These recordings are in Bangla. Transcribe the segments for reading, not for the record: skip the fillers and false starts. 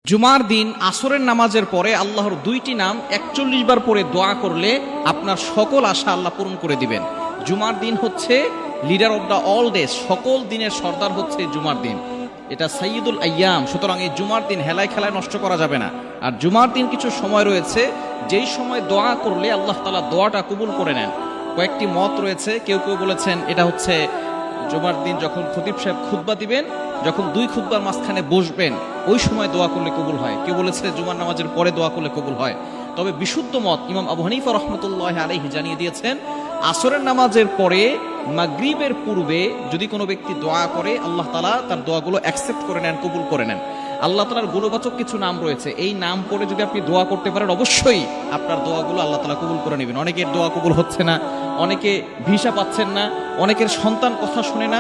জুমার দিন আসরের নামাজের পরে আল্লাহর দুইটি নাম ৪১ বার পরে দোয়া করলে আপনার সকল আশা আল্লাহ পূরণ করে দিবেন। জুমার দিন হচ্ছে leader of the all days, সকল দিনের সর্দার হচ্ছে জুমার দিন, এটা সাইয়্যিদুল আইয়াম। সুতরাং এই জুমার দিন হেলায় খেলায় নষ্ট করা যাবে না। আর জুমার দিন কিছু সময় রয়েছে যেই সময় দোয়া করলে আল্লাহ তাআলা দোয়াটা কবুল করে নেন। কয়েকটি মত রয়েছে, কেউ কেউ বলেছেন এটা হচ্ছে জুমার দিন যখন খতিব সাহেব খুতবা দিবেন, যখন দুই খুতবার মাঝখানে বসবেন ওই সময় দোয়া করলে কবুল হয়। কেউ বলেছে জুমার নামাজের পরে দোয়া করলে কবুল হয়। তবে বিশুদ্ধ মত ইমাম আবু হানিফা রাহমাতুল্লাহ আলাইহি জানিয়ে দিয়েছেন, আসরের নামাজের পরে মাগরিবের পূর্বে যদি কোনো ব্যক্তি দোয়া করে আল্লাহ তাআলা তার দোয়াগুলো অ্যাকসেপ্ট করে নেন, কবুল করে নেন। আল্লাহ তাআলার গুণবাচক কিছু নাম রয়েছে, এই নাম পড়ে যদি আপনি দোয়া করতে পারেন অবশ্যই আপনার দোয়াগুলো আল্লাহ তাআলা কবুল করে নেবেন। অনেকের দোয়া কবুল হচ্ছে না, অনেকে ভিসা পাচ্ছেন না, অনেকের সন্তান কথা শুনে না,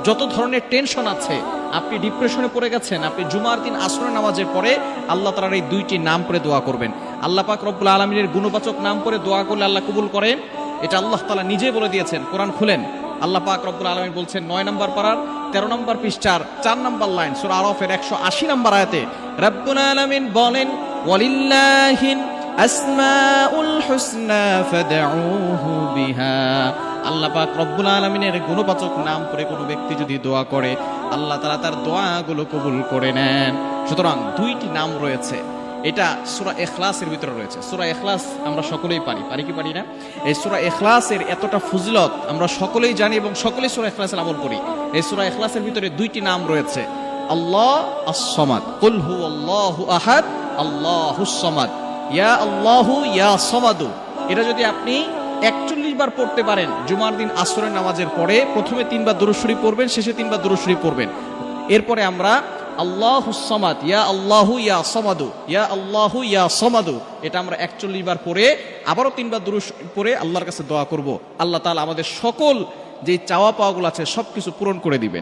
যত ধরনের টেনশন আছে, আপনি ডিপ্রেশনে পড়ে গেছেন, আপনি জুমার দিন আসরের নামাজের পরে আল্লাহ তাআলার এই দুইটি নাম পড়ে দোয়া করবেন। আল্লাহ পাক রব্বুল আলামিনের গুণবাচক নাম পড়ে দোয়া করলে আল্লাহ কবুল করেন, এটা আল্লাহ তাআলা নিজে বলে দিয়েছেন। কোরআন খুলেন, আল্লাহ পাক রব্বুল আলামিন বলছেন ৯ নম্বর পারার ১৩ নম্বর পৃষ্ঠার ৪ নম্বর লাইন সূরা আরাফের ১৮০ নম্বর আয়াতে রব্বুল আলামিন বলেন, ওয়ালিল্লাহিল আসমাউল হুসনা ফাদউহু বিহা। আল্লাহ পাক রব্বুল আলামিনের গুণবাচক নাম করে কোনো ব্যক্তি যদি দোয়া করে আল্লাহ তাআলা তার দোয়াগুলো কবুল করে নেন। সুতরাং দুইটি নাম রয়েছে, এটা সূরা ইখলাসের ভিতরে রয়েছে। সূরা ইখলাস আমরা সকলেই পারি কি পারি না? এই সূরা ইখলাসের এতটা ফজিলত আমরা সকলেই জানি এবং সকলেই সূরা ইখলাসের আমল করি। এই সূরা ইখলাসের ভিতরে দুইটি নাম রয়েছে, আল্লাহ আস-সামাদ, কুল হুয়াল্লাহু আহাদ, আল্লাহুস সামাদ, ইয়া আল্লাহু ইয়া সামাদু। এটা যদি আপনি ৪১ বার পড়তে পারেন জুমার দিন আসরের নামাজের পরে, প্রথমে ৩ বার দুরূদ শরীফ পড়বেন, শেষে ৩ বার দুরূদ শরীফ পড়বেন। এরপরে আমরা আল্লাহুস সামাদ, ইয়া আল্লাহু ইয়া সামাদু, ইয়া আল্লাহু ইয়া সামাদু, এটা আমরা ৪১ বার পড়ে আবারও ৩ বার দুরূদ পড়ে আল্লাহর কাছে দোয়া করব। আল্লাহ তাআলা আমাদের সকল যে চাওয়া পাওয়াগুলো আছে সবকিছু পূরণ করে দিবেন।